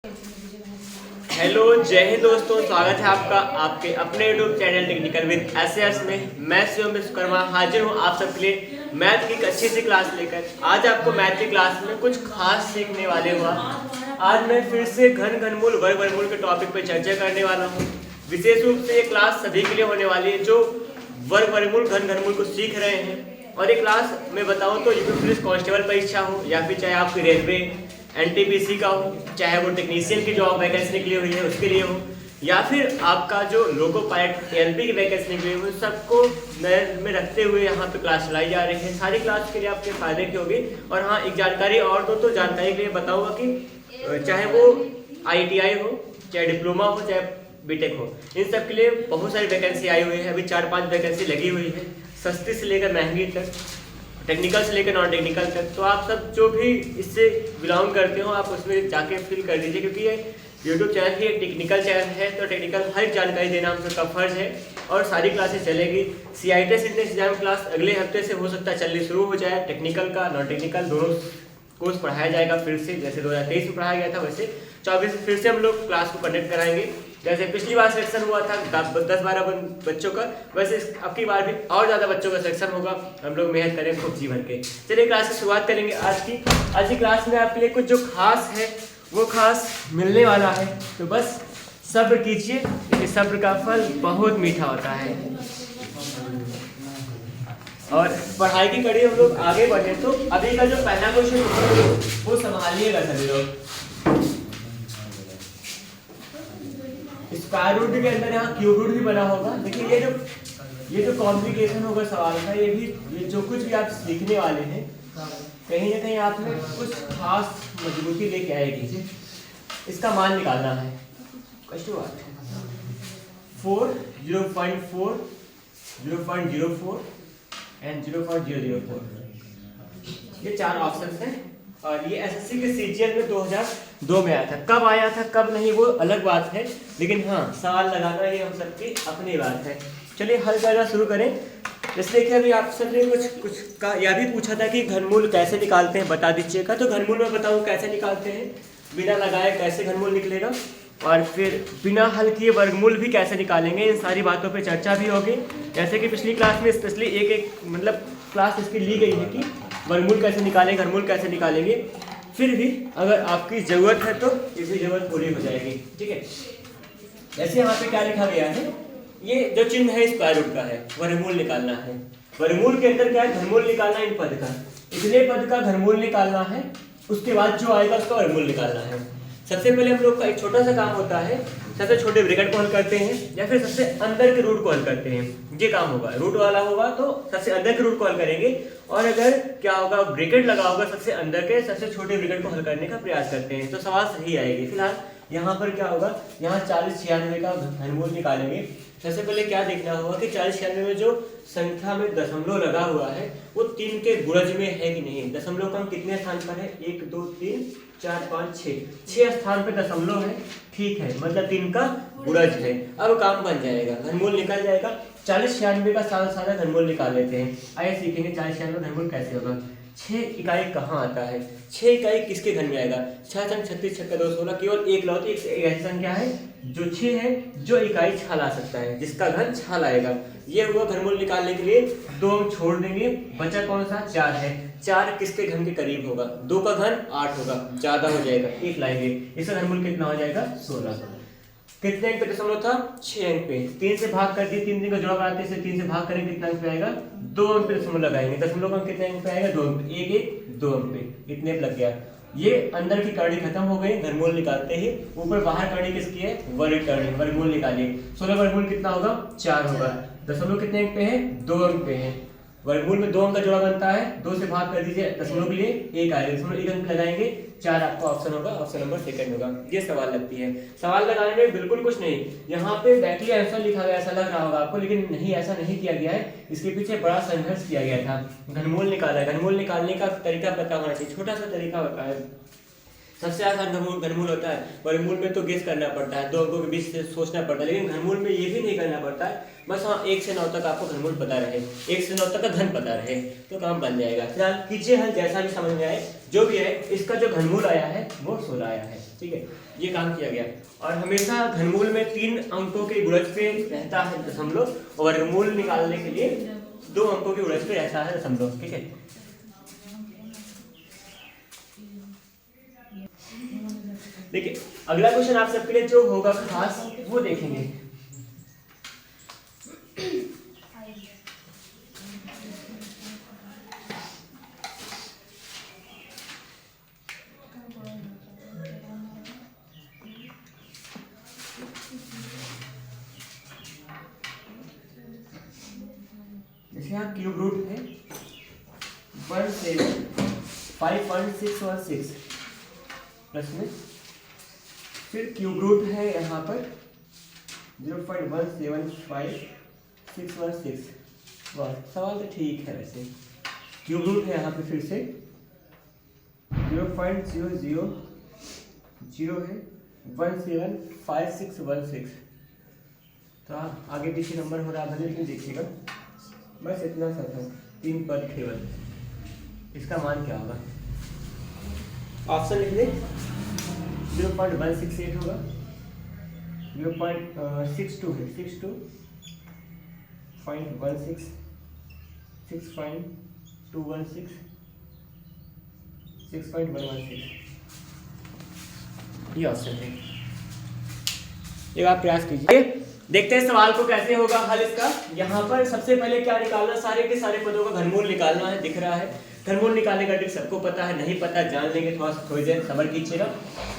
Hello जय हिंद दोस्तों, स्वागत है आपका आपके अपने YouTube channel technical with S में। मैं शिवम विश्वकर्मा हाजिर हूँ आप सबके लिए मैथ की एक अच्छी सी क्लास लेकर। आज आपको मैथ की क्लास में कुछ खास सीखने वाले हुआ। आज मैं फिर से घन घनमूल वर्ग वर्गमूल के टॉपिक पर चर्चा करने वाला हूँ। विशेष रूप से ये क्लास सभी के लिए होने वाली है जो वर्ग वर्गमूल घन घनमूल को सीख रहे हैं। और ये क्लास मैं बताऊँ तो यूपी पुलिस कांस्टेबल परीक्षा हो या फिर चाहे आपकी रेलवे एनटीपीसी का हो, चाहे वो टेक्नीशियन की जॉब वैकेंसी निकली हुई है उसके लिए हो, या फिर आपका जो लोको पायलट एलपी की वैकेंसी निकली हुई है, सबको नजर में रखते हुए यहाँ पे क्लास चलाई जा रही है। सारी क्लास के लिए आपके फायदे की होगी। और हाँ, एक जानकारी और दो तो जानकारी के लिए बताऊंगा कि चाहे वो ITI हो, चाहे डिप्लोमा हो, चाहे बीटेक हो, इन सब के लिए बहुत सारी वैकेंसी आई हुई है। अभी 4-5 वैकेंसी लगी हुई है, सस्ती से लेकर महंगी तक, टेक्निकल से लेकर नॉन टेक्निकल तक। तो आप सब जो भी इससे बिलोंग करते हो आप उसमें जाके फिल कर दीजिए, क्योंकि ये यूट्यूब चैनल ही एक टेक्निकल चैनल है, तो टेक्निकल हर जानकारी देना हम सबका फर्ज है। और सारी क्लासेस चलेगी। CITES एंट्रेंस एग्जाम क्लास अगले हफ्ते से हो सकता है चलनी शुरू हो जाए। टेक्निकल का नॉन टेक्निकल दोनों कोर्स पढ़ाया जाएगा फिर से, जैसे 2023 में पढ़ाया गया था वैसे 24 में फिर से हम लोग क्लास को कंडक्ट कराएंगे। जैसे पिछली बार सिलेक्शन हुआ था 10-12 बच्चों का, वैसे अब की बार भी और ज़्यादा बच्चों का सिलेक्शन होगा। हम लोग मेहनत करें खूब जी भर के। चलिए क्लास की शुरुआत करेंगे। आज की क्लास में आपके लिए कुछ जो खास है वो खास मिलने वाला है, तो बस सब्र कीजिए, क्योंकि सब्र का फल बहुत मीठा होता है। और पढ़ाई की कड़ी हम लोग आगे बढ़े तो अभी का जो पहला क्वेश्चन वो संभालिएगा सभी लोग। स्क्वायर रूट के अंदर यहाँ क्यूब रूट भी बना होगा। देखिए ये जो कॉम्प्लिकेशन होगा सवाल का, ये जो कुछ भी आप सीखने वाले हैं कहीं ना कहीं आप में कुछ खास मजबूती लेके आएगी। इसका मान निकालना है। क्वेश्चन 4, 0.4, 0.04 एंड 0.004, ये 4 ऑप्शन हैं। और ये SSC के CGL में 2002 में आया था। कब आया था कब नहीं वो अलग बात है, लेकिन हाँ सवाल लगाना ये हम सबकी अपनी बात है। चलिए हल करना शुरू करें। जैसे कि अभी आप सबने कुछ का यह भी पूछा था कि घनमूल कैसे निकालते हैं बता दीजिएगा। तो घनमूल मैं बताऊँ कैसे निकालते हैं, बिना लगाए कैसे घनमूल निकलेगा, और फिर बिना हल किए वर्गमूल भी कैसे निकालेंगे। इन सारी बातों पे चर्चा भी होगी। जैसे कि पिछली क्लास में स्पेशली एक मतलब क्लास इसकी ली गई है कि वर्गमूल कैसे निकालेंगे, घनमूल कैसे निकालेंगे। फिर भी अगर आपकी ज़रूरत है तो इसकी ज़रूरत पूरी हो जाएगी। ठीक है, जैसे यहाँ पे क्या लिखा गया है, ये जो चिन्ह है स्क्वायर रूट का है, वर्गमूल निकालना है। वर्गमूल के अंदर क्या है, घनमूल निकालना है इन पद का। इतने पद का घनमूल निकालना है, उसके बाद जो आएगा उसका वर्गमूल निकालना है। सबसे पहले हम लोग का एक छोटा सा काम होता है, सबसे छोटे ब्रैकेट को हल करते हैं या फिर सबसे अंदर के रूट को हल करते हैं। ये काम होगा, रूट वाला होगा तो सबसे अंदर के रूट को हल करेंगे, और अगर क्या होगा ब्रैकेट लगा होगा सबसे अंदर के सबसे छोटे ब्रैकेट को हल करने का प्रयास करते हैं, तो सवाल सही आएगी। फिलहाल यहाँ पर क्या होगा, यहाँ 40-96 का घनमूल निकालेंगे। सबसे पहले क्या देखना होगा कि 40-96 में जो संख्या में दशमलव लगा हुआ है वो 3 के गुणज में है कि नहीं। दशमलव का कितने स्थान पर है, 1 2 3 4 5 6 स्थान पे दशमलव है। ठीक है, मतलब 3 का गुणज है। अब काम बन जाएगा, घनमूल निकल जाएगा। 40-96 का सादा घनमूल निकाल लेते हैं। आइए सीखेंगे 40-96 घनमूल कैसे होगा। 6 इकाई कहाँ आता है, 6 इकाई किसके घन में आएगा। 6 संग 36 6 2 16, केवल एक लौती एक ऐसी संख्या है जो 6 है जो इकाई 6 ला सकता है, जिसका घन 6 लाएगा। ये हुआ घनमूल निकालने के लिए। 2 हम छोड़ देंगे, बचा कौन सा, 4 है। 4 किसके घन के करीब होगा, 2 का घन 8 होगा, ज्यादा हो जाएगा, 1 लाएंगे। इसका घनमूल कितना हो जाएगा, 16। कितने अंक पे दशमलव था, 6 अंक पे। 3 से भाग कर दिए, 3 का जोड़ा बनाते हैं, 3 से भाग करेंगे कितना अंक पे आएगा, 2 अंक पे दशमलव लगाएंगे। दशमलव का कितने अंक पे आएगा, 2 अंक, 1 2 अंक पे, इतने पे लग गया। ये अंदर की करनी खत्म हो गई घनमूल निकालते ही। ऊपर बाहर करनी किसकी है, वर्ग करनी, वर्गमूल निकालिए। 16 वर्गमूल कितना होगा, 4 होगा। दशमलव कितने अंक पे है, 2 अंक पे है। वर्गमूल में 2 अंक का जोड़ा बनता है, 2 से भाग कर दीजिए, दशमलव के लिए 1 आएगा, दशमलव 1 अंक लगाएंगे, 4 आपका ऑप्शन होगा, ऑप्शन नंबर सेकंड होगा। ये सवाल लगती है। सवाल लगाने में बिल्कुल कुछ नहीं, यहाँ पे डायरेक्टली आंसर लिखा गया ऐसा लग रहा होगा आपको, लेकिन नहीं, ऐसा नहीं किया गया है। इसके पीछे बड़ा संघर्ष किया गया था। घनमूल निकाला है, घनमूल निकालने का तरीका पता होना चाहिए, छोटा सा तरीका होता है। सबसे आसान घनमूल होता है। वर्गमूल में तो गेस करना पड़ता है, दो अंकों के बीच से सोचना पड़ता है, लेकिन घनमूल में ये भी नहीं करना पड़ता है। बस हाँ 1 से 9 तक आपको घनमूल पता रहे, 1 से 9 तक का घन पता रहे तो काम बन जाएगा। फिलहाल कीजिए हल, जैसा भी समझ में आए। जो भी है इसका जो घनमूल आया है वो 16 आया है। ठीक है, ये काम किया गया। और हमेशा घनमूल में 3 अंकों के गुणज पे रहता है दशमलव, और वर्गमूल निकालने के लिए 2 अंकों के गुणज पे रहता है दशमलव। ठीक है, देखिए अगला क्वेश्चन आप सबके लिए जो होगा खास वो देखेंगे। जैसे यहाँ क्यूब रूट है 1751616 प्लस में, फिर क्यूब रूट है यहाँ पर 0.175616। वाह, सवाल तो ठीक है वैसे। क्यूब रूट है यहाँ पे फिर से 0.000 है 175616। तो आप आगे पीछे नंबर हो रहा भले, लेकिन देखिएगा बस इतना सा था, 3 पद केवल। इसका मान क्या होगा? ऑप्शन लिख लें, 0.168 होगा, 0.62 है, 62.16, 6.216, 6.116, ये ऑप्शन है। एक आप प्रयास कीजिए, देखते हैं सवाल को कैसे होगा हल इसका। यहाँ पर सबसे पहले क्या निकालना, सारे के सारे पदों का घनमूल निकालना है। दिख रहा है घनमूल निकालने का ट्रिक सबको पता है, नहीं पता जान लेंगे, थोड़ी देर सब्र कीजिएगा।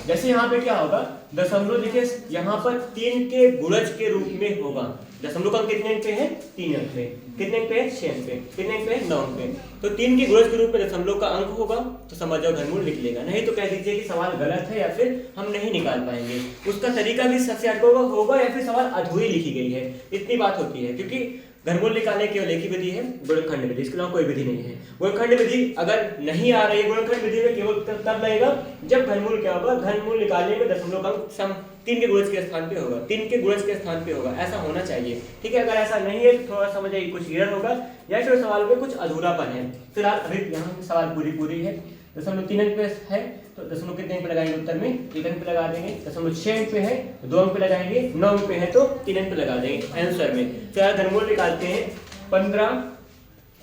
जैसे यहाँ पे क्या होगा, दशमलव देखिए यहाँ पर 3 के गुणज के रूप में होगा। दशमलव का कितने अंक पे है? 3 अंक पे। कितने अंक पे है? 6 अंक पे। कितने अंक पे है? 9 अंक पे। तो 3 के गुणज के रूप में दशमलव का अंक होगा तो समझ जाओ घनमूल लिख लेगा, नहीं तो कह दीजिए कि सवाल गलत है या फिर हम नहीं निकाल पाएंगे। उसका तरीका भी सबसे अटका होगा या फिर सवाल अधूरी लिखी गई है, इतनी बात होती है। क्योंकि घनमूल निकालने केवल एक ही विधि है, गुणनखंड विधि, इसके अलावा कोई विधि नहीं है। गुणनखंड विधि अगर नहीं आ रही है, गुणनखंड विधि में केवल तब लगेगा जब घनमूल क्या होगा, घनमूल निकालने में दशमलव का अंक 3 के गुणज के स्थान पे होगा, 3 के गुणज के स्थान पे होगा, ऐसा होना चाहिए। ठीक है, अगर ऐसा नहीं है तो थोड़ा समझ आइए कुछ एरर होगा या फिर सवाल में कुछ अधूरापन है। फिलहाल अभी यहाँ सवाल पूरी है। दशमलव 3 अंक पे है तो दशमलव कितने अंक पे लगाएंगे उत्तर में? 1 अंक पे लगा देंगे। दशमलव 6 अंक पे है तो 2 अंक पे लगाएंगे। 9 अंक पे है तो 3 अंक पे लगा देंगे आंसर में। फिलहाल घनमूल निकालते हैं। 15,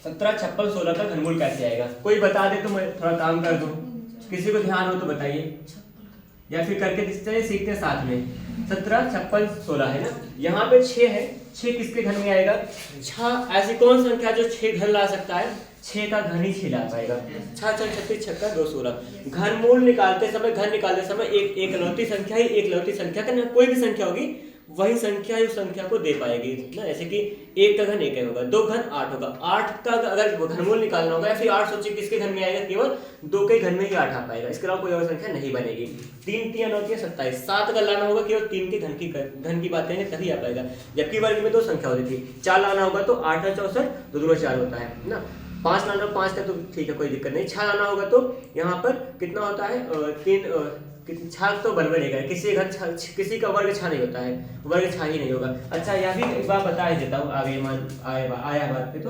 17, 56, 16 का घनमूल कैसे आएगा? कोई बता दे तो मैं थोड़ा काम कर दूं, किसी को ध्यान हो तो बताइए, या फिर करके सीखते हैं साथ में। 17, 56, 16 है ना, यहाँ पे 6 है। 6 किसके घन में आएगा? 6 ऐसी कौन संख्या जो 6 घन ला सकता है? 6 का घन ही 6 ला पाएगा। 6 6 36 छक्का 2 16। घनमूल निकालते समय, घन निकालते समय एक एकलौती संख्या ही एकलौती संख्या का ना, कोई भी संख्या होगी वही संख्या उस संख्या को दे पाएगी ना। जैसे कि 1 का घन 1 होगा, 2 घन 8 होगा। 8 का अगर घनमूल निकालना होगा या फिर 8 सोचिए किसके घन में आएगा? केवल 2 के घन में ही 8 आ पाएगा, इसके अलावा कोई और संख्या नहीं बनेगी। 3 3 9 27, 7 अगर लाना होगा केवल 3 के घन की बात करेंगे तभी आ पाएगा। जबकि वर्ग में 2 संख्या होती थी। 4 लाना होगा तो 8 और 64, 2 दूना 4 होता है ना। 5 लाना, 5 का तो ठीक है कोई दिक्कत नहीं। 6 लाना होगा तो यहाँ पर कितना होता है? 3 छाग तो बन बनेगा, किसी का वर्ग 6 नहीं होता है, वर्ग 6 ही नहीं होगा। अच्छा यह भी एक बार बता ही देता हूँ, आगे आया बात पे। तो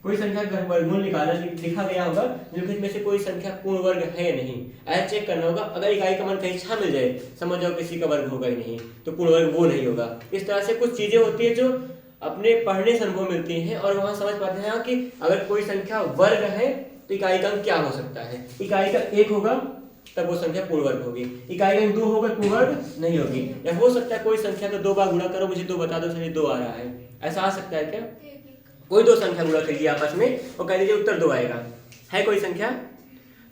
कोई संख्या का वर्गमूल निकालना लिखा गया होगा, निम्नलिखित में से कोई संख्या पूर्ण वर्ग है या नहीं, ऐसा चेक करना होगा। अगर इकाई का मान कहीं 6 मिल जाए समझ जाओ किसी का वर्ग होगा ही नहीं, तो पूर्ण वर्ग वो नहीं होगा। इस तरह से कुछ चीजें होती है जो अपने पढ़ने से अनुभव मिलती हैं और वहां समझ पाते हैं कि अगर कोई संख्या वर्ग है तो इकाई का क्या हो सकता है। इकाई का 1 होगा तब वो संख्या पूर्ण वर्ग होगी, इकाई का 2 होगा पूर्ण वर्ग नहीं होगी। या हो सकता है कोई संख्या का 2 बार गुणा करो, मुझे 2 बता दो, चलिए 2 आ रहा है, ऐसा आ सकता है क्या? कोई 2 संख्या गुणा करिए आपस में और कह दीजिए उत्तर 2 आएगा, है कोई संख्या?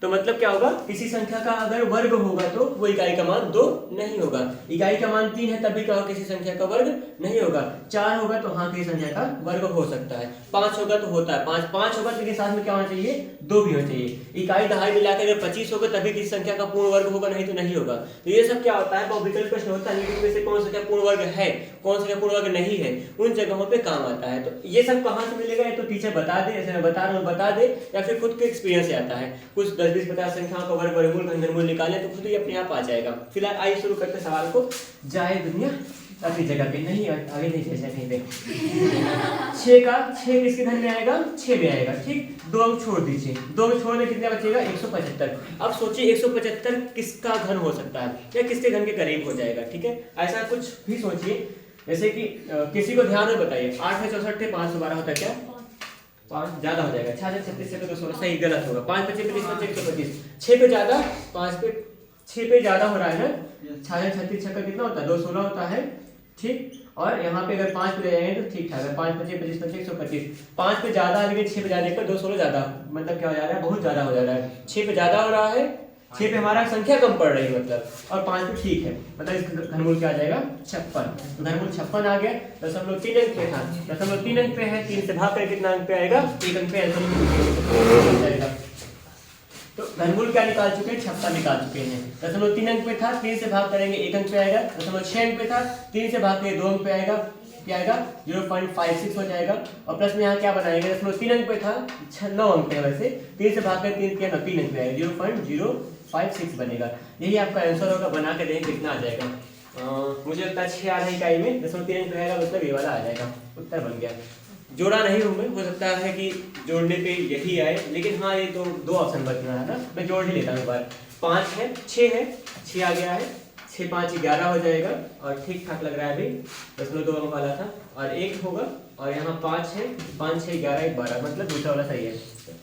तो मतलब क्या होगा, किसी संख्या का अगर वर्ग होगा तो वो इकाई का मान 2 नहीं होगा। इकाई का मान 3 है तभी क्या होगा, किसी संख्या का वर्ग नहीं होगा। 4 होगा तो हाँ किसी संख्या का वर्ग हो सकता है। 5 होगा तो होता है 5 होगा तो इसके साथ में क्या होना चाहिए? 2 भी होना चाहिए। इकाई दहाई मिलाकर अगर 25 होगा तभी किसी संख्या का पूर्ण वर्ग होगा, नहीं तो नहीं होगा। तो ये सब क्या होता है, बहुविकल्प प्रश्न होता है, निम्नलिखित में से कौन संख्या पूर्ण वर्ग है, कौन संख्या पूर्ण वर्ग नहीं है, उन जगहों पे काम आता है। तो ये सब कहाँ से मिलेगा? ये तो टीचर बता दे, ऐसे मैं बता रहा हूँ बता दे, या फिर खुद के एक्सपीरियंस से आता है। कुछ 10 20 50 संख्याओं का वर्ग वर्गमूल घनमूल निकालें तो खुद ही अपने आप आ जाएगा। फिलहाल आइए शुरू करते सवाल को। जाए दुनिया अपनी जगह पे, नहीं आगे नहीं भेजा कहीं पे। 6 किसके धन में आएगा? 6 में आएगा, ठीक। 2 अंक छोड़ दीजिए, 2 अंक छोड़ने कितना बचेगा? 175। अब सोचिए 175 किसका घन हो सकता है या किसके घन के करीब हो जाएगा, ठीक है। ऐसा कुछ भी सोचिए, जैसे कि किसी को ध्यान में बताइए 8 है 64 है 512 होता है क्या? 5 ज्यादा हो जाएगा। 6 36 से तो 16 सही गलत होगा। 5 25 25 125, 6 पे ज्यादा, 5 पे 6 पे ज्यादा हो रहा है ना। 6 36 6 का कितना होता है? 216 होता है, ठीक। और यहाँ पे अगर 5 पे ले जाएंगे तो ठीक ठाक है। 5 25 25 25 125, 5 पे ज्यादा है लेकिन 6 पे जाने पर 216 ज्यादा, मतलब क्या हो जा रहा है? बहुत ज्यादा हो जा रहा है। 6 पे ज्यादा हो रहा है, 6 पे हमारा संख्या कम पड़ रही है मतलब, और 5 पे ठीक है, मतलब इसका घनमूल क्या आ जाएगा? 56। घनमूल 56 आ गया। 0.3 अंक पे था, 0.3 अंक पे है, 3 से भाग कर कितना अंक पे आएगा? 1 अंक पे आएगा। तो घनमूल क्या निकाल चुके हैं? 56 निकाल चुके हैं। 0.3 अंक पे था, 3 से भाग करेंगे 1 अंक पे आएगा। 0.6 अंक पे था, 3 से भाग के 2 अंक पे आएगा, क्या आएगा? 0.56 हो जाएगा। और प्लस में यहाँ क्या बनाएंगे? 0.3 अंक पे था, 9 अंक पे वैसे, 3 से भाग कर 3 किया 3 अंक पे आएगा, 0.056 बनेगा। यही आपका आंसर होगा। बना के देखें कितना आ जाएगा। मुझे लगता है 6 आ रहा है इकाई में, 0.3 अंक रहेगा, मतलब ये वाला आ जाएगा। उत्तर बन गया। जोड़ा नहीं हूँ मैं, हो सकता है कि जोड़ने पे यही आए, लेकिन हाँ ये तो 2 ऑप्शन बच रहा है ना, मैं जोड़ ही लेता हूँ एक बार। 5 है, 6 है, 6 आ गया है, 6 5 11 हो जाएगा, और ठीक ठाक लग रहा है अभी। 0.2 अंक वाला था, और 1 होगा, और यहाँ 5 है, 5 6 11 1 12, मतलब दूसरा वाला सही है,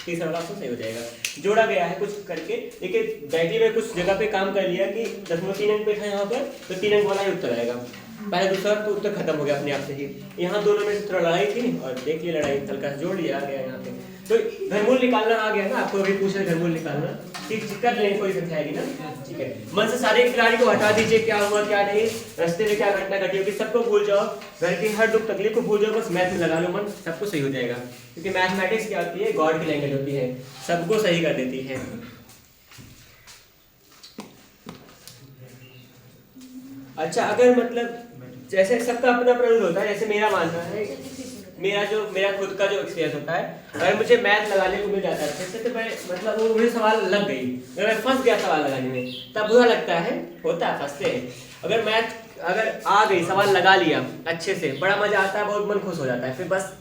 तीसरा वाला ऑप्शन सही हो जाएगा। जोड़ा गया है कुछ करके, लेकिन बैटरी में कुछ जगह पे काम कर लिया कि 0.3 अंक पे था यहाँ पर, तो 3 अंक वाला ही उत्तर आएगा। पहले दूसरा तो उत्तर खत्म हो गया अपने आप से ही। यहाँ दोनों में से थोड़ा लड़ाई थी, और देख लिया लड़ाई, हल्का जोड़ लिया, आ गया यहाँ पे। तो घनमूल निकालना आ गया ना आपको, अभी पूछ रहे घनमूल निकालना, ठीक कर लेंगे, कोई संख्या आएगी ना, ठीक है। मन से सारे खिलाड़ी को हटा दीजिए, क्या हुआ क्या नहीं, रास्ते में क्या घटना घटी होगी सबको भूल जाओ, घर की हर दुख तकलीफ को भूल जाओ, बस मैथ में लगा लो मन, सबको सही हो जाएगा। क्योंकि मैथमेटिक्स क्या होती है? गॉड की लैंग्वेज होती है, सबको सही कर देती है। अच्छा, अगर मतलब जैसे सबका अपना अपना रूल होता है, जैसे मेरा मानना है, मेरा खुद का जो एक्सपीरियंस होता है, अगर मुझे मैथ लगाने को मिल जाता है अच्छे से, तो मैं मतलब वो मुझे सवाल लग गई, अगर मैं फंस गया सवाल लगाने में तब बुरा लगता है, होता है, फंसते हैं। अगर मैथ अगर आ गई, सवाल लगा लिया अच्छे से, बड़ा मजा आता है, बहुत मन खुश हो जाता है, फिर बस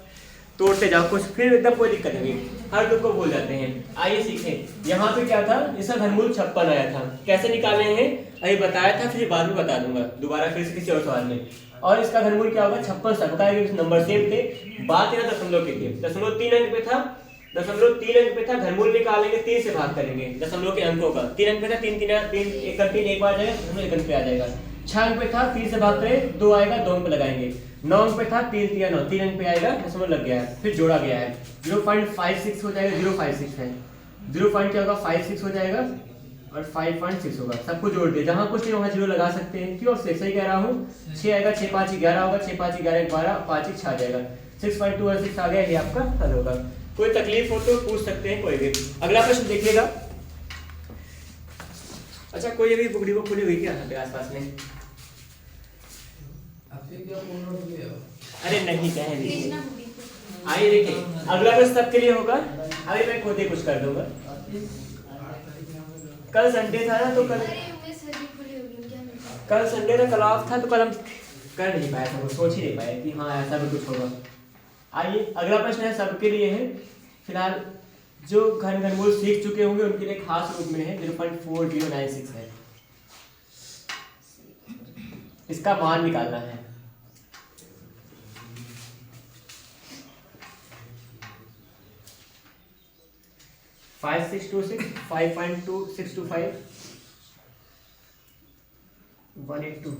तोड़ते जाओ कुछ, फिर एकदम कोई दिक्कत नहीं, हर दुख को भूल जाते हैं। आइए सीखें। यहाँ पे क्या था? इसका घनमूल 56 आया था, कैसे निकालने हैं अभी बताया था, फिर बाद में बता दूंगा दोबारा फिर से किसी और सवाल में। और इसका घनमूल क्या होगा? 56 सबका नंबर सेम थे, बात यहाँ दशमलव की थी। 0.3 अंक पे था, 0.3 अंक पे था, घनमूल निकालेंगे 3 से भाग करेंगे दशमलव के अंकों का। 3 अंक पे था, 3 3 1 एक बार जाएगा, 1 अंक पे आ जाएगा। 6 अंक पे था, 3 से भाग करें 2 आएगा, 2 अंक पे लगाएंगे। 9 अंक पे था, 3 3 9, 3 अंक पे आएगा, दशमलव लग गया है, फिर जोड़ा गया है, 0.56 हो जाएगा, 0.56 है, 0. क्या होगा? 56 हो जाएगा, और 5.6 होगा। सबको जोड़ दे, जहां कुछ नहीं वहां 0 लगा सकते हैं, क्यों? सही कह रहा हूँ। 6 आएगा, 6 5 11 होगा, 6 5 11 12, 5 6 आ जाएगा, 6.26 आ गया, ये आपका हल होगा। कोई तकलीफ हो तो पूछ सकते हैं कोई भी। अगला प्रश्न देखिएगा। अच्छा, कोई अभी बुकड़ी को खुली हुई क्या आसपास में? अरे नहीं, कहे नहीं। आइए देखिए, अगला प्रश्न सबके लिए होगा, अभी मैं खुद ही कुछ कर दूंगा। कल संडे था ना, तो कल संडे का कल ऑफ था, तो कल हम कर नहीं पाए थे, सोच ही नहीं पाए कि हाँ ऐसा भी कुछ होगा। आइए, अगला प्रश्न है सबके लिए है। फिलहाल जो घनमूल सीख चुके होंगे उनके लिए खास रूप में है, 0.4096 है, इसका मान निकालना है। फाइव 626 5.2625 182।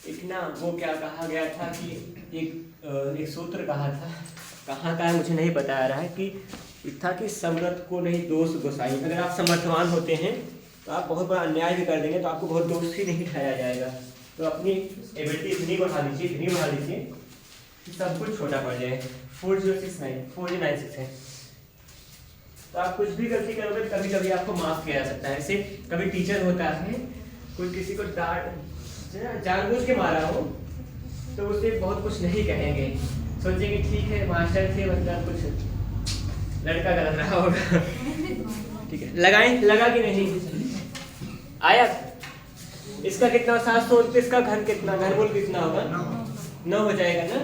इतना वो क्या कहा गया था कि एक सूत्र कहा था, कहाँ का है मुझे नहीं पता आ रहा है, कि था कि समर्थ को नहीं दोष गोसाई। अगर आप समर्थवान होते हैं तो आप बहुत बड़ा अन्याय भी कर देंगे तो आपको बहुत दोष ही नहीं ठहराया जाएगा। तो अपनी एबिलिटी इतनी बढ़ा लीजिए कि सब कुछ छोटा पड़ जाए। 4096 है, तो आप कुछ भी गलती करोगे कभी कभी आपको माफ किया जा सकता है। ऐसे कभी टीचर होता है, कोई किसी को डांट जानबूझ के मारा हो तो उसे बहुत कुछ नहीं कहेंगे, सोचेंगे ठीक है मास्टर थे, मतलब कुछ लड़का गलत रहा होगा। ठीक है, लगाएं, लगा कि नहीं आया? इसका कितना 729 का घर कितना, घनमूल कितना होगा? 9 हो जाएगा ना,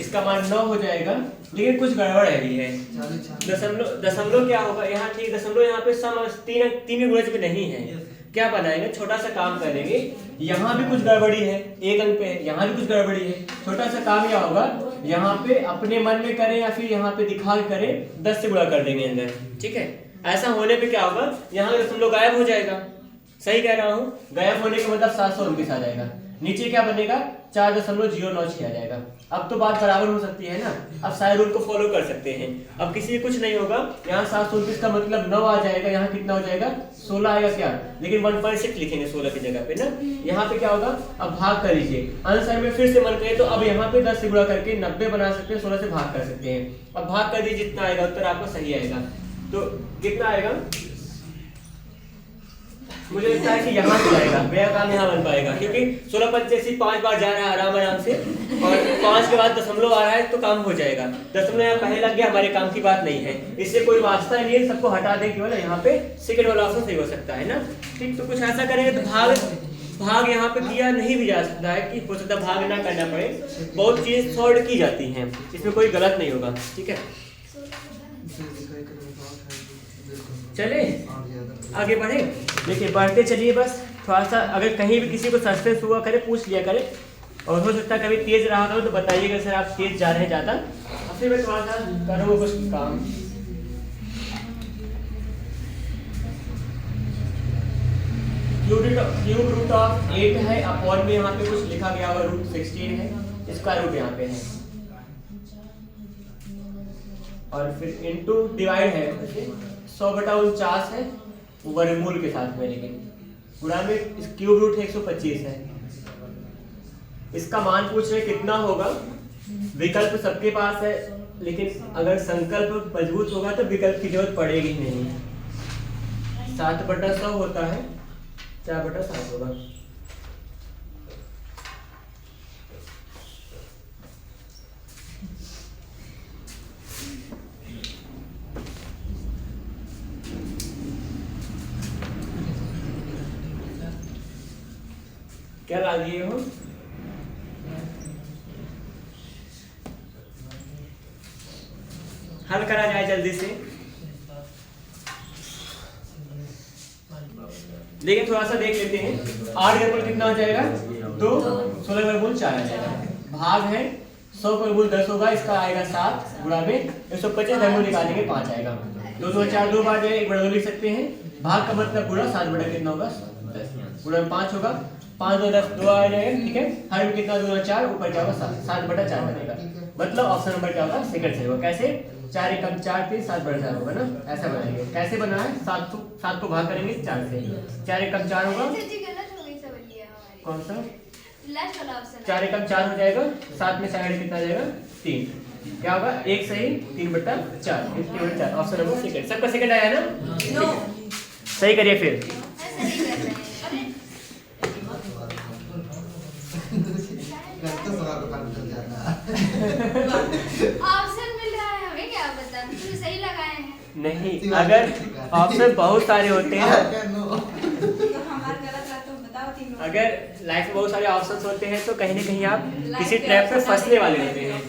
इसका मान 9 हो जाएगा। लेकिन कुछ गड़बड़ है भी है, दशमलव क्या होगा यहाँ? ठीक, दशमलव यहाँ पे तीन गुणज पे नहीं है। क्या बनाएंगे, छोटा सा काम करेंगे, यहाँ भी कुछ गड़बड़ी है, एक अंक पे है, यहाँ भी कुछ गड़बड़ी है। छोटा सा काम क्या होगा, यहाँ पे अपने मन में करें या फिर यहाँ पे दिखा करें, 10 से गुणा कर देंगे अंदर। ठीक है, ऐसा होने पे क्या होगा, यहाँ दशमलव गायब हो जाएगा। सही कह रहा हूँ, गायब होने का मतलब 729 आ जाएगा। नीचे क्या बनेगा, 4.09 आ जाएगा। अब तो बात बराबर हो सकती है ना, अब सारे रूल को फॉलो कर सकते हैं। अब किसी कुछ नहीं होगा, यहाँ 729 का मतलब 9 आ जाएगा, यहाँ कितना हो जाएगा 16 आएगा क्या, लेकिन 1.6 लिखेंगे 16 की जगह पे ना। यहाँ पे क्या होगा, अब भाग कर लीजिए, आंसर में फिर से मन करे तो अब यहाँ पे 10 से गुणा करके 90 बना सकते हैं, 16 से भाग कर सकते हैं। अब भाग कर दीजिए, जितना आएगा उत्तर आपका सही आएगा। तो कितना आएगा, मुझे लगता है कि यहाँ से जाएगा, मेरा काम यहाँ बन पाएगा, क्योंकि 16 85 5 बार जा रहा है आराम से, और 5 के बाद दशमलव आ रहा है तो काम हो जाएगा। दशमलव यहाँ पहले लग गया, हमारे काम की बात नहीं है, इससे कोई वास्ता नहीं है, सबको हटा दें, केवल यहाँ पे सेकंड वाला ऑप्शन सही हो सकता है ना। ठीक, तो कुछ ऐसा करेंगे तो भाग यहाँ पे किया नहीं भी जा सकता है, कि हो सकता है भाग ना करना पड़े, बहुत चीज सॉल्व की जाती हैं, इसमें कोई गलत नहीं होगा। ठीक है, चले आगे बढ़े। देखिए बढ़ते चलिए, बस थोड़ा सा अगर कहीं भी किसी को सस्पेंस हुआ करे, पूछ लिया करे, और हो सकता है कभी तेज रहा हो तो बताइएगा सर आप तेज जा रहे हैं ज़्यादा, फिर मैं थोड़ा सा करूँगा कुछ काम। क्यूब रूट ऑफ 8 है, अपॉन में यहाँ पे कुछ लिखा गया हुआ रूट 16 है, इसका रूट यहाँ पे है, और फिर इनटू डिवाइड है 100/49 है वर्गमूल के साथ में, लेकिन गुणा में इस क्यूब रूट 125 है। इसका मान पूछ रहे कितना होगा, विकल्प सबके पास है, लेकिन अगर संकल्प मजबूत होगा तो विकल्प की जरूरत पड़ेगी ही नहीं। 7/100 होता है, 4/7 होगा। क्या ला दिए हो, हल करा जाए जल्दी से। लेकिन थोड़ा सा देख लेते हैं, 8 वर्गमूल कितना हो जाएगा 2, 16 वर्गमूल 4 आ जाएगा। भाग है 100 वर्गमूल 10 होगा, इसका आएगा 7, गुणा में 125 वर्गमूल निकालेंगे 5 आएगा। 2 2 4 2 बार जाए, एक वर्गमूल लिख सकते हैं। भाग का मतलब गुणा 7 बटा कितना होगा 10, गुणा में 5 होगा, 5 2 10 2 आ जाएगा। ठीक है, हर में कितना 2 4, ऊपर क्या होगा 7/4 बनेगा, मतलब ऑप्शन नंबर क्या होगा सेकंड सही होगा। कैसे, 4 एकम 4 3 7/4 होगा ना, ऐसा बनाएंगे। कैसे बना है, 7 को भाग करेंगे 4 से, 4 एकम 4 होगा, कौन सा 4 एकम 4 हो जाएगा, 7 में 4 कितना जाएगा 3, क्या होगा 1 सही 3/4, ऑप्शन नंबर सेकंड। सबका सेकंड आया ना, सही करिए फिर। ऑप्शन मिल रहा है हमें, क्या पता तुमने सही लगाए हैं। नहीं, अगर ऑप्शन बहुत सारे होते हैं, अगर लाइफ में बहुत सारे ऑप्शंस होते हैं तो कहीं ना कहीं आप किसी ट्रैप पे फंसने वाले होते हैं।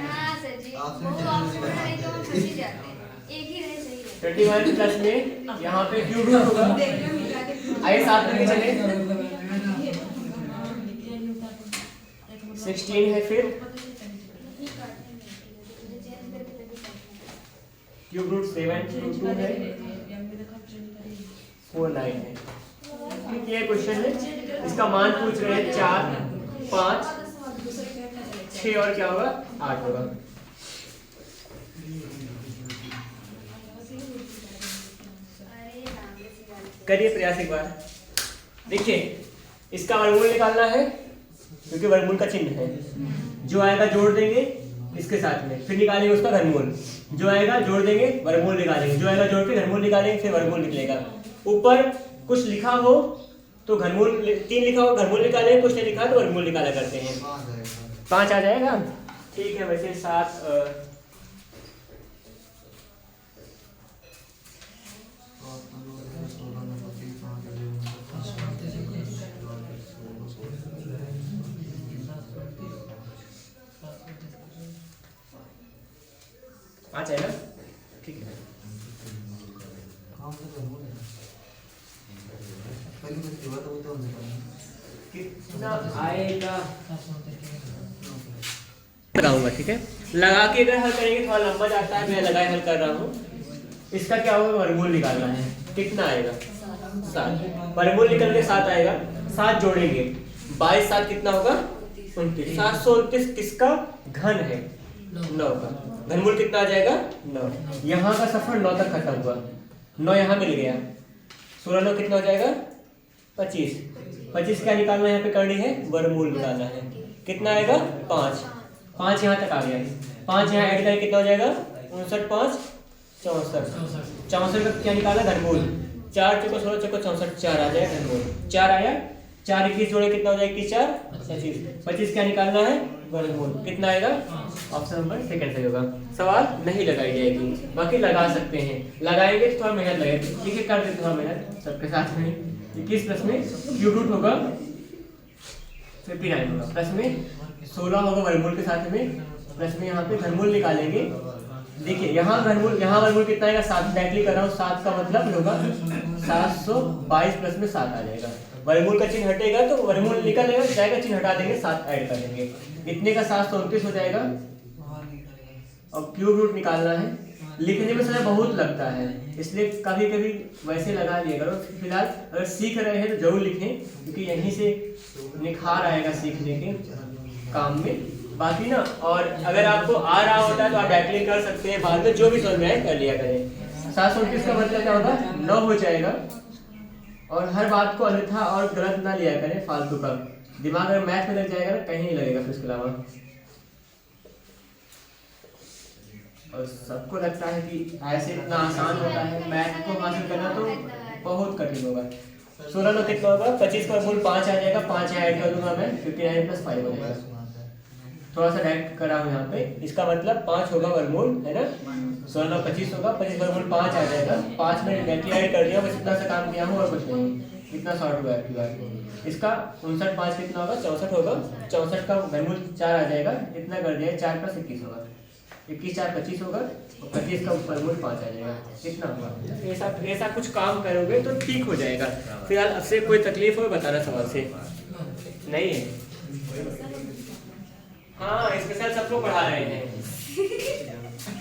हाँ सर जी, बहुत ऑप्शन रहे तो हम फंस ही जाते हैं, एक ही रहे सही है। 21 प्लस में यहाँ पे क्यूब रूट होगा, आइए साथ में चले, 16 है, फिर क्यूब रूट 7 2 है, 4 9 है। ये क्वेश्चन है, इसका मान पूछ रहे हैं 4 5 6 और क्या होगा 8 होगा। करिए प्रयास एक बार। देखिए इसका वर्गमूल निकालना है, क्योंकि वर्गमूल का चिन्ह है, जो आएगा जोड़ देंगे इसके साथ में, फिर निकालेंगे उसका घनमूल, जो आएगा जोड़ देंगे वर्गमूल निकालेंगे, जो आएगा जोड़ के घनमूल निकालेंगे, फिर वर्गमूल निकलेगा। ऊपर कुछ लिखा हो तो घनमूल 3 लिखा हो घनमूल निकालेंगे, कुछ नहीं लिखा तो वर्गमूल निकाला करते हैं। 5 आ जाएगा, ठीक है। वैसे 7 5 है ना, ठीक है। कितना आएगा लगाऊंगा, ठीक है। लगा के अगर हल करेंगे थोड़ा लंबा जाता है, मैं लगाए हल कर रहा हूँ। इसका क्या होगा, वर्गमूल निकालना है। कितना आएगा 7, वर्गमूल निकल के 7 आएगा। 7 जोड़ेंगे 22 7 कितना होगा 29। 729 किसका घन है 9 का, घनमूल कितना आ जाएगा 9। यहाँ का सफर 9 तक खत्म हुआ, 9 यहाँ मिल गया, 16 9 कितना हो जाएगा 25। 25 क्या निकालना है, यहाँ पे करनी है वर्गमूल निकालना है। कितना आएगा 5, 5 यहाँ तक आ गया। 5 यहाँ ऐड करें कितना हो जाएगा 59 5 64। 64 का क्या निकाला घनमूल, 4 चौको 16 चौको 64, 4 आ जाएगा घनमूल। 4 आया, 4 21 जोड़े कितना हो जाएगा 4 25। 25 क्या निकालना है वर्गमूल, कितना आएगा, ऑप्शन नंबर सेकंड सही होगा। सवाल नहीं लगाई जाएगी, बाकी लगा सकते हैं। लगाएंगे तो थोड़ा मेहनत लगेगी, ठीक है, कर देते थोड़ा मेहनत सबके साथ में। 21 प्लस में क्यूब रूट होगा 59 होगा, प्लस में 16 होगा वर्गमूल के साथ में, प्लस में यहाँ पे घनमूल निकालेंगे। देखिए यहाँ घनमूल, यहाँ वर्गमूल कितना आएगा 7, डायरेक्टली कर रहा हूँ। 7 का मतलब होगा 722 प्लस में 7 आ जाएगा। वर्गमूल का चिन्ह हटेगा तो वर्गमूल निकल जाएगा, चिन्ह हटा देंगे, 7 ऐड कर देंगे। इतने का 729 हो जाएगा। और क्यूब रूट निकालना है, लिखने में समय बहुत लगता है, इसलिए कभी कभी वैसे लगा लिया करो। फिलहाल अगर सीख रहे हैं तो जरूर लिखें, क्योंकि यहीं से निखार आएगा सीखने के काम में। बाकी ना, और अगर आपको आ रहा होता है तो आप डायरेक्टली कर सकते हैं, बाद में जो भी समझ में आए कर लिया करें। 729 का मतलब क्या होगा 9 हो जाएगा। और हर बात को अन्यथा और गलत ना लिया करें फालतू का, दिमाग अगर मैथ में लग जाएगा ना कहीं नहीं लगेगा फिर उसके अलावा। और सबको लगता है कि ऐसे इतना आसान होता है, मैथ को हासिल करना तो बहुत कठिन होगा। 16 में कितना होगा 25 का वर्गमूल 5 आ जाएगा, 5 यहाँ ऐड कर दूंगा मैं, 59 प्लस 5 हो जाएगा। थोड़ा सा डायरेक्ट करा हूँ यहाँ पे, इसका मतलब 5 होगा वर्गमूल, है ना। 16 25 होगा, 25 वर्गमूल 5 आ जाएगा। 5 में डायरेक्टली ऐड कर दिया, बस इतना सा काम किया हूँ और कुछ नहीं। कितना शॉर्ट हुआ है इसका 59 5 कितना होगा 64 होगा। 64 का वर्गमूल 4 आ जाएगा, इतना कर दिया 4 प्लस 21 होगा, 21 4 25 होगा, और 25 का वर्गमूल 5 आ जाएगा। कितना होगा, ऐसा कुछ काम करोगे तो ठीक हो जाएगा। फिलहाल अब से कोई तकलीफ हो बताना सवाल से नहीं है। हाँ स्पेशल सबको पढ़ा रहे हैं,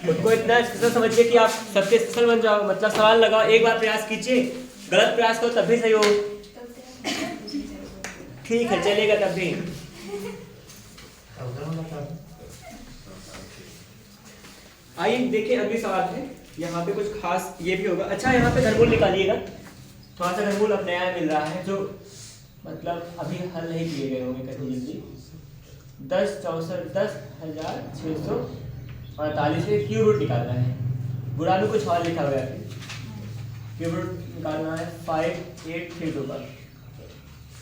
खुद को इतना स्पेशल समझिए कि आप सबके स्पेशल बन जाओ। मतलब सवाल लगाओ, एक बार प्रयास कीजिए, गलत प्रयास करो तब भी सही हो, ठीक है चलेगा तब भी। आइए देखिए अगली सवाल है, यहाँ पे कुछ खास ये भी होगा। अच्छा यहाँ पे घनमूल निकालिएगा, थोड़ा सा घनमूल अब नया मिल रहा है जो मतलब अभी हल नहीं किए गए होंगे कहीं जल्दी। 10 64 10,648 से क्यूब रूट निकालना है। बुरा में कुछ और लिखा हुआ है, क्यूब रूट निकालना है 5832 का।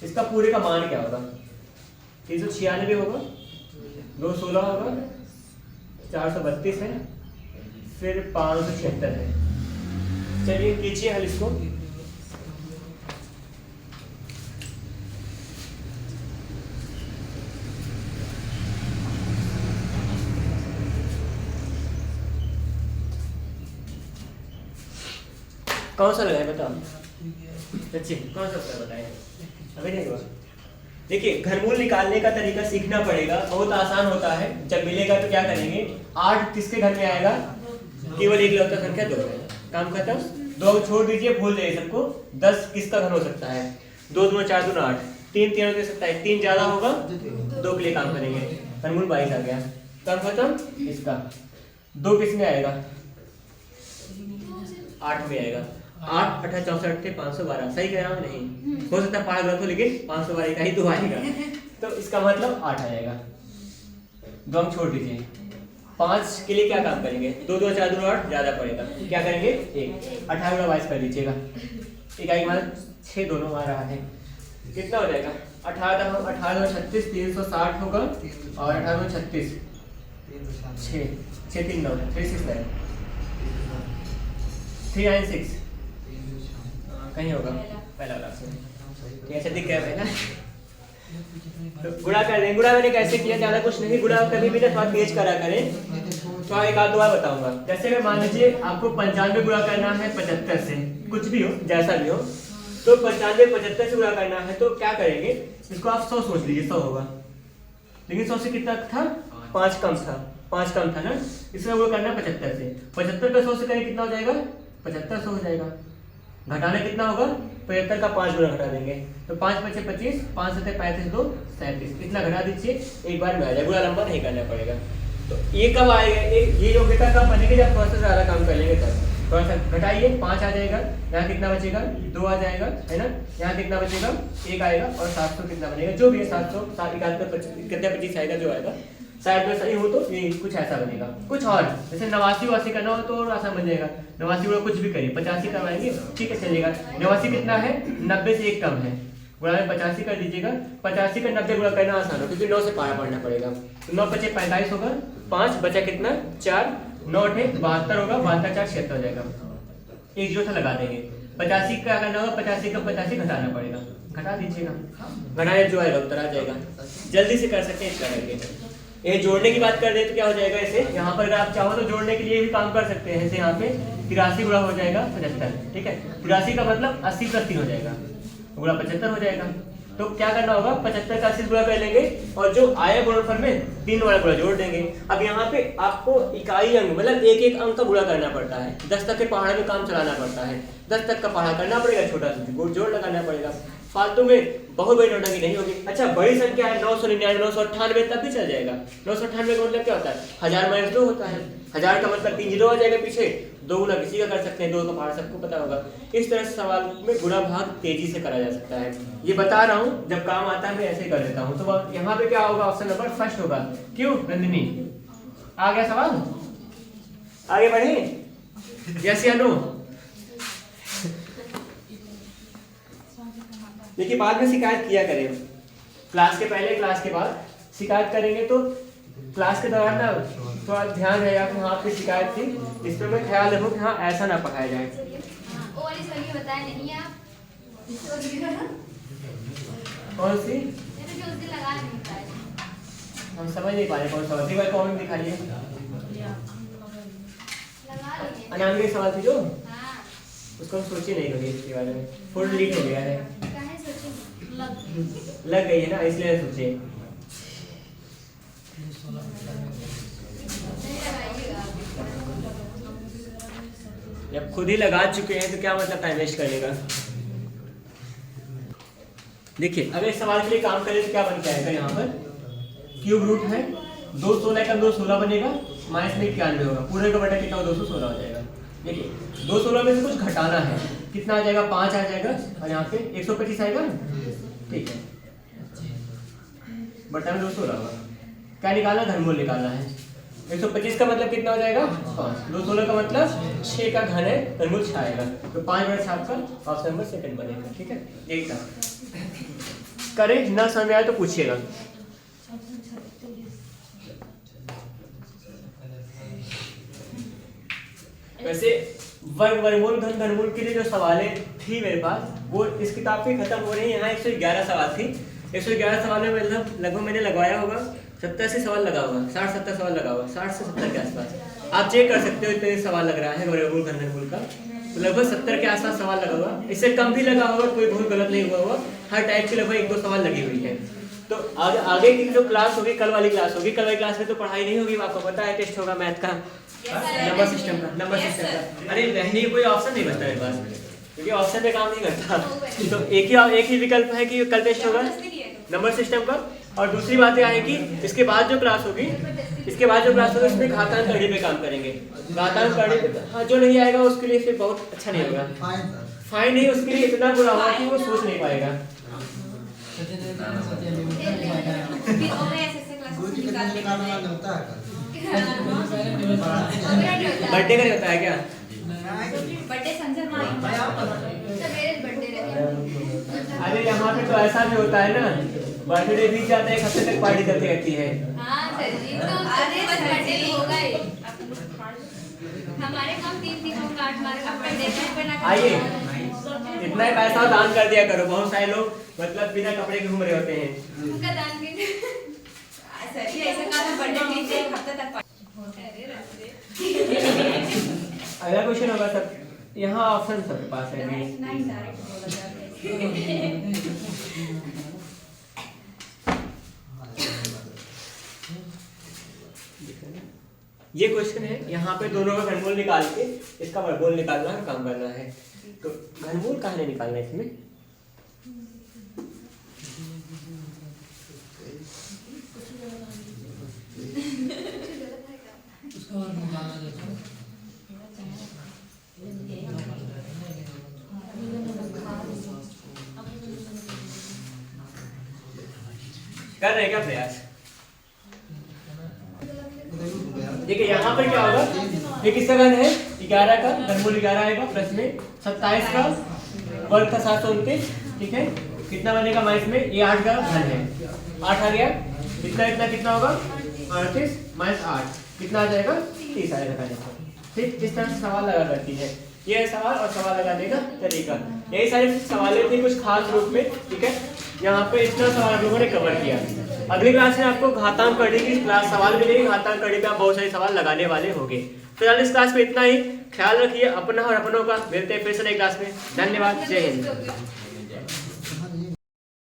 इसका पूरे का मान क्या होगा, 396 होगा, 216 होगा, 432 है, फिर 576 है। चलिए कीजिए हल इसको। कौन सा लगाए बताओ, अच्छे कौन सा बताए अभी नहीं हुआ। देखिए घनमूल निकालने का तरीका सीखना पड़ेगा, बहुत आसान होता है। जब मिलेगा तो क्या करेंगे, 8 किसके घर में आएगा, केवल एक लौता संख्या 2 है, काम खत्म। 2 छोड़ दीजिए, भूल जाइए सबको। 10 किसका घन हो सकता है, 2 दूना 4 दूना 8, 3 3 दे सकता है, 3 ज्यादा होगा 2 के लिए काम करेंगे, घनमूल 22 आ गया, काम खत्म। इसका 2 किस में आएगा, 8 में आएगा। 8 8 64 थे 512, सही कह रहा हूँ नहीं, हो सकता है पारा गलत हो, लेकिन 512 का ही तो आएगा, तो इसका मतलब 8 आएगा। 2 हम छोड़ दीजिए, 5 के लिए क्या काम करेंगे, 2 2 4 2 8 ज्यादा पड़ेगा, क्या करेंगे 1, 18 22 कर दीजिएगा, इकाई मान 6 दोनों आ रहा है, कितना हो जाएगा 18 36 360 होगा और 18 36 6 6 3 9 369 396 कहीं होगा पहला वाला ठीक है। अच्छा दिख गया पहला। तो गुणा कर दें। गुणा मैंने कैसे किया, ज्यादा कुछ नहीं, गुणा कभी भी ना थोड़ा तेज करा करें। तो एक आध दो बार बताऊंगा। जैसे मैं मान लीजिए आपको 95 गुणा करना है 75 से, कुछ भी हो जैसा भी हो, तो 95 75 से गुणा करना है तो क्या करेंगे, इसको आप 100 सोच लीजिए, 100 होगा, लेकिन 100 से कितना था, 5 कम था, 5 कम था ना, इसमें वो करना 75 से, 75 का 100 से करें कितना हो जाएगा, 75 100 हो जाएगा। घटाना कितना होगा, 75 का 5 गुना घटा देंगे तो 5 5 25, 5 7 35 2 37, इतना घटा दीजिए, एक बार में आ जाएगा, गुणा लंबा नहीं करना पड़ेगा। तो ये कब आएगा, ये योग्यता कब बनेगी, जब थोड़ा सा ज़्यादा काम कर लेंगे तब। थोड़ा सा घटाइए, 5 आ जाएगा, यहाँ कितना बचेगा, 2 आ जाएगा, है ना, यहाँ कितना बचेगा, 1 आएगा, और 700 कितना बनेगा, जो भी है 700 7 71 कितना 25 आएगा, जो आएगा शायद में सही हो तो ये कुछ ऐसा बनेगा। कुछ और जैसे 89 करना हो तो और आसान बन जाएगा, 89 कुछ भी करिए, 85 करवाएंगे ठीक है चलेगा। 89 कितना है, 90 से 1 कम है, गुणा में 85 कर दीजिएगा, 85 का 90 गुणा करना आसान हो क्योंकि 9 से पारा पढ़ना पड़ेगा। तो 9 × 5 = 45 होगा, 5 बचा कितना 4, 9 × 8 = 72 होगा, 72 4 76 हो जाएगा। एक जो था लगा देंगे। 85 का करना होगा, 85 का 85 घटाना पड़ेगा, घटा दीजिएगा, घटाने जो आएगा उत्तर आ जाएगा। जल्दी से कर सकते हैं इतना करके। ये जोड़ने की बात कर रहे हैं तो क्या हो जाएगा, इसे यहाँ पर अगर आप चाहो तो जोड़ने के लिए भी काम कर सकते हैं। जैसे यहाँ पे 83 गुणा हो जाएगा 75, ठीक है, 83 का मतलब 80 + 3 हो जाएगा, गुणा 75 हो जाएगा। तो क्या करना होगा, 75 का 80 गुणा कर लेंगे और जो आया गुणनफल में 3 वाला गुणा जोड़ देंगे। अब यहाँ पे आपको इकाई अंक मतलब एक एक अंक का गुणा करना पड़ता है, 10 तक के पहाड़ में काम चलाना पड़ता है, 10 तक का पहाड़ा करना पड़ेगा, छोटा सा जोड़ लगाना पड़ेगा, फालतू में बहुत बड़ी नोटंकी नहीं होगी। अच्छा बड़ी संख्या है 999 998 तब भी चल जाएगा। 998 का मतलब क्या होता है, 1000 - 2 होता है, 1000 का मतलब 3 जीरो आ जाएगा पीछे, 2 गुना किसी का कर सकते हैं, 2 का पहाड़ सबको पता होगा। इस तरह से सवाल में गुणा भाग तेजी से करा जा सकता है। ये बता रहा हूँ, जब काम आता है मैं ऐसे ही कर देता हूँ। तो यहाँ पे क्या होगा, ऑप्शन नंबर फर्स्ट होगा। क्यों नंदिनी, आ गया सवाल, आगे बढ़े, यस या नो। देखिए बाद में शिकायत किया करें, क्लास के पहले क्लास के बाद शिकायत करेंगे तो क्लास के दौरान ना थोड़ा ध्यान रहेगा कि हाँ आपकी शिकायत थी, इस पर मैं ख्याल रखूँ कि हाँ ऐसा ना पढ़ाया जाए। वो वाली सवाल बताया नहीं आप, कौन सी, जो उस दिन लगा नहीं पाए, हम समझ नहीं पा रहे कौन सा होती है, कॉमेंट दिखाइए। अनाम के सवाल थी जो, उसको हम सोचे नहीं कभी इसके बारे में, फुल डिलीट हो गया है, लग गई है ना इसलिए सोचे। जब खुद ही लगा चुके हैं तो क्या मतलब टाइम वेस्ट करने का। देखिए अगर इस सवाल के लिए काम करें तो क्या बन के आएगा, यहाँ पर क्यूब रूट है, 2 16 का 2 16 बनेगा, माइनस में 91 होगा, पूरे का बटा कितना 216 हो जाएगा। देखिए 216 में से कुछ घटाना है, कितना आ जाएगा, 5 आ जाएगा, और यहाँ पे 125 आएगा, ठीक है, बटा में 216 होगा। क्या निकालना, धनमूल निकालना है। 125 का मतलब कितना हो जाएगा, 5, 216 का मतलब 6 का घन है, धनमूल 6 आएगा, तो 5/7 का ऑप्शन नंबर सेकंड बनेगा, ठीक है। यही था, करें ना समझ में आए तो पूछिएगा। वैसे वर्गमूल घन घनमूल के लिए जो सवालें थी मेरे पास वो इस किताब पे खत्म हो रही है। यहाँ 111 सवाल थी, 111 सवाल में मतलब लगभग मैंने लगवाया होगा 70 से सवाल लगा होगा, 60-70 सवाल लगा होगा, 60 से 70 के आसपास। आप चेक कर सकते हो इतने सवाल लग रहा है वर्गमूल घन घनमूल का, तो लगभग 70 के आसपास सवाल लगा होगा, इससे कम भी लगा होगा, कोई बहुत गलत नहीं हुआ होगा, हर टाइप की लगभग 1-2 सवाल लगी हुई है। तो आगे की जो क्लास होगी, कल वाली क्लास होगी, कल वाली क्लास में तो पढ़ाई नहीं होगी, आपको पता है टेस्ट होगा मैथ का, नंबर सिस्टम का, नंबर सिस्टम का। अरे रहने की कोई ऑप्शन नहीं बचता मेरे पास, क्योंकि ऑप्शन पे काम नहीं करता। तो एक ही विकल्प है कि कल टेस्ट होगा नंबर सिस्टम का। और दूसरी बात यह है कि इसके बाद जो क्लास होगी, उसमें घातांक करने पे काम करेंगे। घातांक करने पे हाँ, जो नहीं आएगा उसके लिए फिर बहुत अच्छा नहीं होगा, फाइन नहीं, उसके लिए इतना बुरा होगा कि वो सोच नहीं पाएगा। बर्थडे का होता है क्या, बर्थडे संजय माँ, सवेरे बर्थडे रहे अरे यहाँ पे तो ऐसा भी होता है ना, बर्थडे बीत जाता है, एक हफ्ते तक पार्टी चलती रहती है। हाँ सर जी, तो अरे बस बर्थडे होगा ही। हमारे हम 3 कार्ड मारे आइए, इतना ही पैसा दान कर दिया करो। बहुत सारे लोग मतलब बिना कपड़े के घूम रहे होते हैं। उनका दान सर जी ऐसा कहा बर्थडे कीजिए एक हफ्ते तक। अगला क्वेश्चन होगा सर, यहाँ ऑप्शन सबके पास है भी। नहीं डायरेक्ट बोला जाता ये क्वेश्चन है, यहाँ पे दोनों का घनमूल निकाल के इसका वर्गमूल निकालना है, काम करना है। तो घनमूल कहाँ नहीं निकालना है इसमें? कर रहे हैं क्या प्रयास? देखिए यहाँ पर क्या होगा, ये किसका घन है? 11 का घनमूल 11 आएगा, प्लस में 27 का वर्ग का 729, ठीक है। कितना बनेगा माइनस में? ये 8 का घन है, 8 आ गया। इतना इतना कितना होगा? 38 माइनस 8 कितना आ जाएगा? 30 आएगा। ठीक, इस तरह से सवाल लगा करती है। ये है सवाल और सवाल लगाने का तरीका। यही सारे सवाल थे कुछ खास रूप में, ठीक है। यहाँ पे इतना सवाल आप लोगों ने कवर किया। अगली क्लास में आपको घातांक कड़ी की क्लास सवाल मिलेगी। घातांक कड़ी पे आप बहुत सारे सवाल लगाने वाले होंगे। फिलहाल इस क्लास में इतना ही। ख्याल रखिए अपना और अपनों का। मिलते हैं फिर से नई क्लास में। धन्यवाद, जय हिंद।